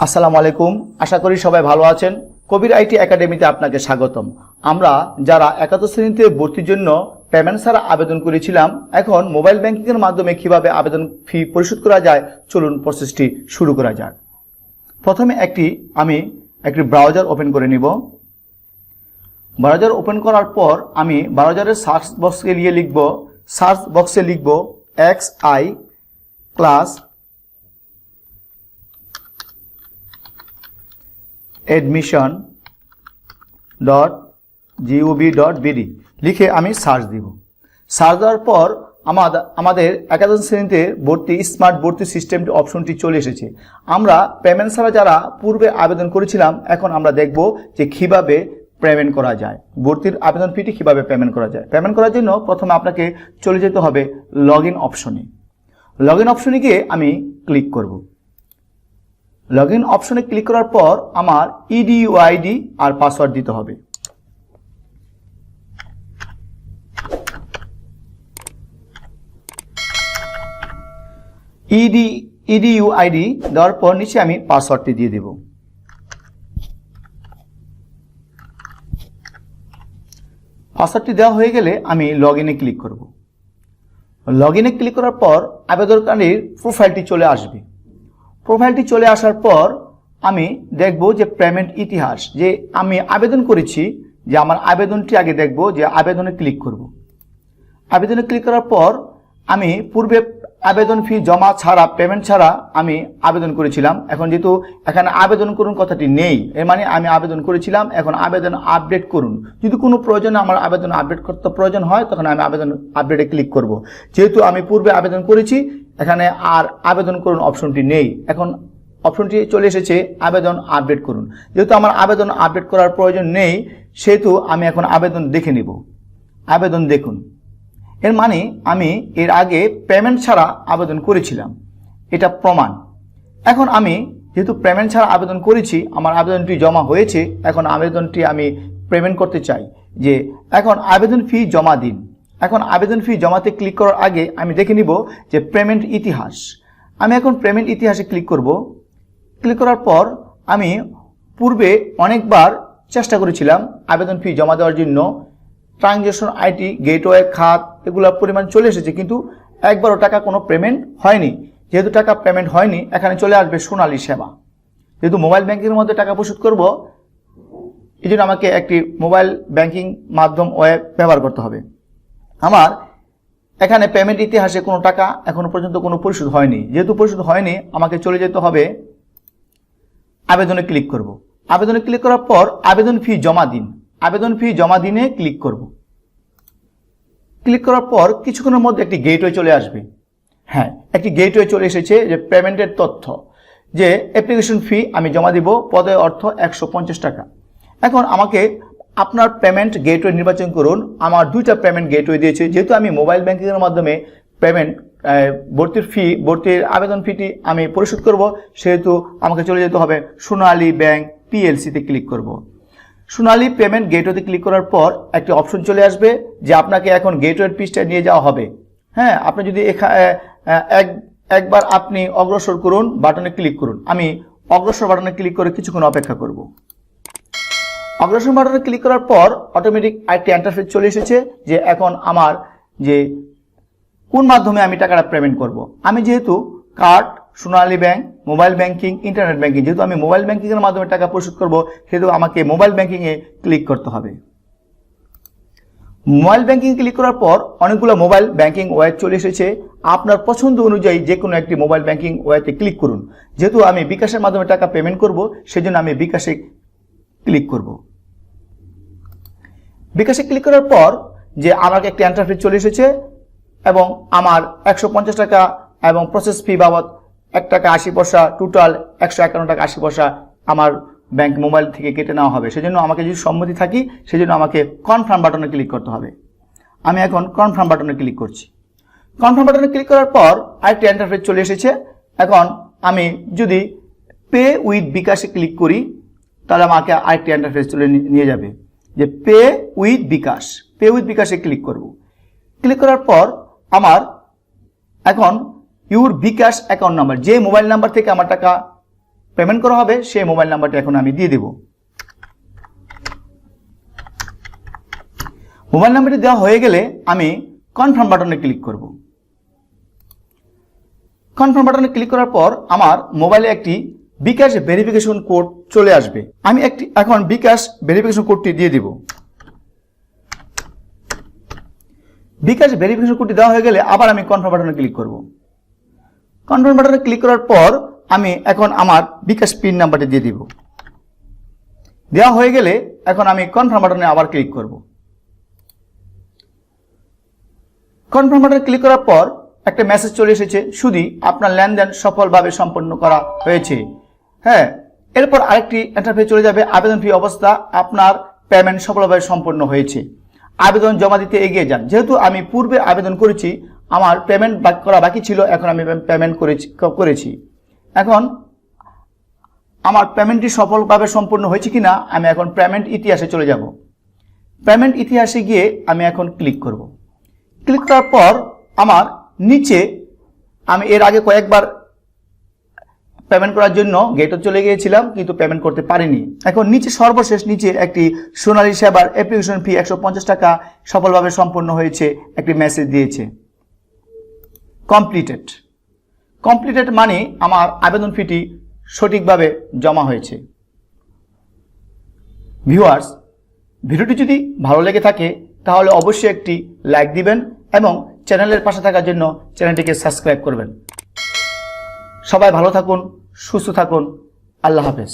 আসসালামু আলাইকুম। আশা করি সবাই ভালো আছেন। কবির আইটি একাডেমিতে আপনাকে স্বাগতম। আমরা যারা একাদশ শ্রেণীতে ভর্তির জন্য পেমেন্ট ছাড়া আবেদন করেছিলাম, এখন মোবাইল ব্যাংকিংয়ের মাধ্যমে কিভাবে আবেদন ফি পরিশোধ করা যায়, চলুন প্রসেসটি শুরু করা যাক। প্রথমে আমি একটি ব্রাউজার ওপেন করে নিব। ব্রাউজার ওপেন করার পর আমি ব্রাউজারের সার্চ বক্সে লিখব XI ক্লাস admission.gov.bd লিখে আমি সার্চ দিব। সার্চ দেওয়ার পর আমাদের একাদশ শ্রেণীতে স্মার্ট ভর্তি সিস্টেমটি অপশনটি চলে এসেছে। আমরা পেমেন্ট ছাড়া যারা পূর্বে আবেদন করেছিলাম, এখন আমরা দেখব যে কিভাবে পেমেন্ট করা যায়, ভর্তির আবেদন ফিটি কিভাবে পেমেন্ট করা যায়। পেমেন্ট করার জন্য প্রথমে আপনাকে চলে যেতে হবে লগ ইন অপশনে। লগ ইন অপশনে গিয়ে আমি ক্লিক করব। লগ ইন অপশনে ক্লিক করার পর আমার EDUID আর পাসওয়ার্ড দিতে হবে। EDUID দেওয়ার পর নিচে আমি পাসওয়ার্ডটি দিয়ে দেব। পাসওয়ার্ডটি দেওয়া হয়ে গেলে আমি লগ ইনে ক্লিক করব। লগ ইনে ক্লিক করার পর আবেদনকারীর প্রোফাইলটি চলে আসবে। প্রোফাইলটি চলে আসার পর আমি দেখব যে পেমেন্ট ইতিহাস, যে আমি আবেদন করেছি, যে আমার আবেদনটি আগে দেখব, যে আবেদনে ক্লিক করব। আবেদনে ক্লিক করার পর আমি পূর্বে আবেদন ফি জমা ছাড়া, পেমেন্ট ছাড়া আমি আবেদন করেছিলাম। এখন যেহেতু এখানে আবেদন করুন কথাটি নেই, এর মানে আমি আবেদন করেছিলাম, এখন আবেদন আপডেট করুন। যদি কোনো প্রয়োজনে আমার আবেদন আপডেট করতে প্রয়োজন হয়, তখন আমি আবেদন আপডেটে ক্লিক করব। যেহেতু আমি পূর্বে আবেদন করেছি, এখানে আর আবেদন করুন অপশনটি নেই, এখন অপশনটি চলে এসেছে আবেদন আপডেট করুন। যেহেতু আমার আবেদন আপডেট করার প্রয়োজন নেই, সেহেতু আমি এখন আবেদন দেখে নিব। আবেদন দেখুন, এর মানে আমি এর আগে পেমেন্ট ছাড়া আবেদন করেছিলাম, এটা প্রমাণ। এখন আমি যেহেতু পেমেন্ট ছাড়া আবেদন করেছি, আমার আবেদনটি জমা হয়েছে, এখন আবেদনটি আমি পেমেন্ট করতে চাই, যে এখন আবেদন ফি জমা দিন। এখন আবেদন ফি জমাতে ক্লিক করার আগে আমি দেখে নিব যে পেমেন্ট ইতিহাস। আমি এখন পেমেন্ট ইতিহাসে ক্লিক করব। ক্লিক করার পর আমি পূর্বে অনেকবার চেষ্টা করেছিলাম আবেদন ফি জমা দেওয়ার জন্য। ট্রানজ্যাকশন আইডি, গেটওয়ে, খাত, এগুলোর পরিমাণ চলে এসেছে, কিন্তু একবারও টাকা কোনো পেমেন্ট হয়নি। যেহেতু টাকা পেমেন্ট হয়নি, এখানে চলে আসবে সোনালী সেবা। যেহেতু মোবাইল ব্যাংকিংয়ের মধ্যে টাকা পরিশোধ করব, এই জন্য আমাকে একটি মোবাইল ব্যাংকিং মাধ্যম ওয়েব ব্যবহার করতে হবে। আমার এখানে পেমেন্ট ইতিহাসে কোনো টাকা এখনো পর্যন্ত কোনো পরিশোধ হয়নি। যেহেতু পরিশোধ হয়নি, আমাকে চলে যেতে হবে আবেদনে ক্লিক করব। আবেদনে ক্লিক করার পর আবেদন ফি জমা দিন, আবেদন ফি জমা দিনে ক্লিক করব। ক্লিক করার পর কিছুক্ষণের মধ্যে একটি গেটওয়ে চলে আসবে। হ্যাঁ, একটি গেটওয়ে চলে এসেছে, যে পেমেন্টের তথ্য, যে অ্যাপ্লিকেশন ফি আমি জমা দিব, পদে অর্থ 150 টাকা। এখন আমাকে আপনার পেমেন্ট গেটওয়ে নির্বাচন করুন। আমার দুইটা পেমেন্ট গেটওয়ে দিয়েছে। যেহেতু আমি মোবাইল ব্যাংকিংয়ের মাধ্যমে পেমেন্ট ভর্তির আবেদন ফিটি আমি পরিশোধ করব, সেহেতু আমাকে চলে যেতে হবে সোনালী ব্যাংক PLC-তে ক্লিক করব। সোনালী পেমেন্ট গেটওয়েতে ক্লিক করার পর একটি অপশন চলে আসবে, যে আপনাকে এখন গেটওয়ের পৃষ্ঠায় নিয়ে যাওয়া হবে। হ্যাঁ, আপনি যদি একবার আপনি অগ্রসর করুন, বাটনে ক্লিক করুন। আমি অগ্রসর বাটনে ক্লিক করে কিছুক্ষণ অপেক্ষা করব। অগ্রসর বাটনে ক্লিক করার পর অটোমেটিক একটি ইন্টারফেস চলে এসেছে, যে এখন আমার যে কোন মাধ্যমে আমি টাকাটা পেমেন্ট করব। আমি যেহেতু card, Sonali bank, mobile banking, internet banking, যেহেতু আমি মোবাইল ব্যাংকিংয়ের মাধ্যমে টাকা পরিশোধ করব, সেহেতু আমাকে মোবাইল ব্যাংকিংয়ে ক্লিক করতে হবে। মোবাইল ব্যাংকিং ক্লিক করার পর অনেকগুলো মোবাইল ব্যাংকিং ওয়েব চলে এসেছে। আপনার পছন্দ অনুযায়ী যে কোনো একটি মোবাইল ব্যাংকিং ওয়েতে ক্লিক করুন। যেহেতু আমি বিকাশের মাধ্যমে টাকা পেমেন্ট করব, সেজন্য আমি বিকাশে ক্লিক করব। বিকাশে ক্লিক করার পর যে আমাকে একটি ইন্টারফেস চলে এসেছে, এবং আমার 150 টাকা এবং প্রসেস ফি বাবদ 1 টাকা 80 পয়সা, টোটাল 151 টাকা 80 পয়সা আমার ব্যাংক মোবাইল থেকে কেটে নেওয়া হবে। সেজন্য আমাকে যদি সম্মতি থাকি, সেজন্য আমাকে কনফার্ম বাটনে ক্লিক করতে হবে। আমি এখন কনফার্ম বাটনে ক্লিক করছি। কনফার্ম বাটনে ক্লিক করার পর আরেকটি ইন্টারফেস চলে এসেছে। এখন আমি যদি পে উইথ বিকাশে ক্লিক করি, তাহলে আমাকে আরেকটি ইন্টারফেস চলে নিয়ে যাবে, যে পে উইথ বিকাশে ক্লিক করব। ক্লিক করার পর আমার এখন ইউর বিকাশ অ্যাকাউন্ট নাম্বার, যে মোবাইল নাম্বার থেকে আমার টাকা পেমেন্ট করা হবে সেই মোবাইল নাম্বারটি এখন আমি দিয়ে দেব। মোবাইল নাম্বারটি দেওয়া হয়ে গেলে আমি কনফার্ম বাটনে ক্লিক করব। কনফার্ম বাটনে ক্লিক করার পর আমার মোবাইলে একটি বিকাশ ভেরিফিকেশন কোড চলে আসবে। আমি এখন বিকাশ ভেরিফিকেশন কোডটি দিয়ে দিব। বিকাশ ভেরিফিকেশন কোডটি দেওয়া হয়ে গেলে আবার আমি কনফার্ম বাটনে ক্লিক করব। কনফার্ম বাটনে ক্লিক করার পর আমি এখন আমার বিকাশ পিন নাম্বারটি দিয়ে দিব। দেওয়া হয়ে গেলে এখন আমি কনফার্ম বাটনে আবার ক্লিক করব। কনফার্ম বাটনে ক্লিক করার পর একটা মেসেজ চলে এসেছে, শুধু আপনার লেনদেন সফলভাবে সম্পন্ন করা হয়েছে। হ্যাঁ, এরপর আরেকটি ইন্টারফেস চলে যাবে, আবেদন ফি অবস্থা, আপনার পেমেন্ট সফলভাবে সম্পন্ন হয়েছে, আবেদন জমা দিতে এগিয়ে যান। যেহেতু আমি পূর্বে আবেদন করেছি, আমার পেমেন্ট করা বাকি ছিল, এখন আমি পেমেন্ট করেছি। এখন আমার পেমেন্টটি সফলভাবে সম্পন্ন হয়েছে কিনা আমি এখন পেমেন্ট ইতিহাসে চলে যাব। পেমেন্ট ইতিহাসে গিয়ে আমি এখন ক্লিক করব। ক্লিক করার পর আমার নিচে আমি এর আগে কয়েকবার পেমেন্ট করার জন্য গেটে চলে গিয়েছিলাম, কিন্তু পেমেন্ট করতে পারিনি। এখন নিচে সর্বশেষ নিচে একটি সোনালী সেবার অ্যাপ্লিকেশন ফি 150 টাকা সফলভাবে সম্পন্ন হয়েছে একটি মেসেজ দিয়েছে। কমপ্লিটেড মানে আমার আবেদন ফিটি সঠিকভাবে জমা হয়েছে। ভিউয়ার্স, ভিডিওটি যদি ভালো লেগে থাকে তাহলে অবশ্যই একটি লাইক দিবেন এবং চ্যানেলের পাশে থাকার জন্য চ্যানেলটিকে সাবস্ক্রাইব করবেন। সবাই ভালো থাকুন, সুস্থ থাকুন। আল্লাহ হাফেজ।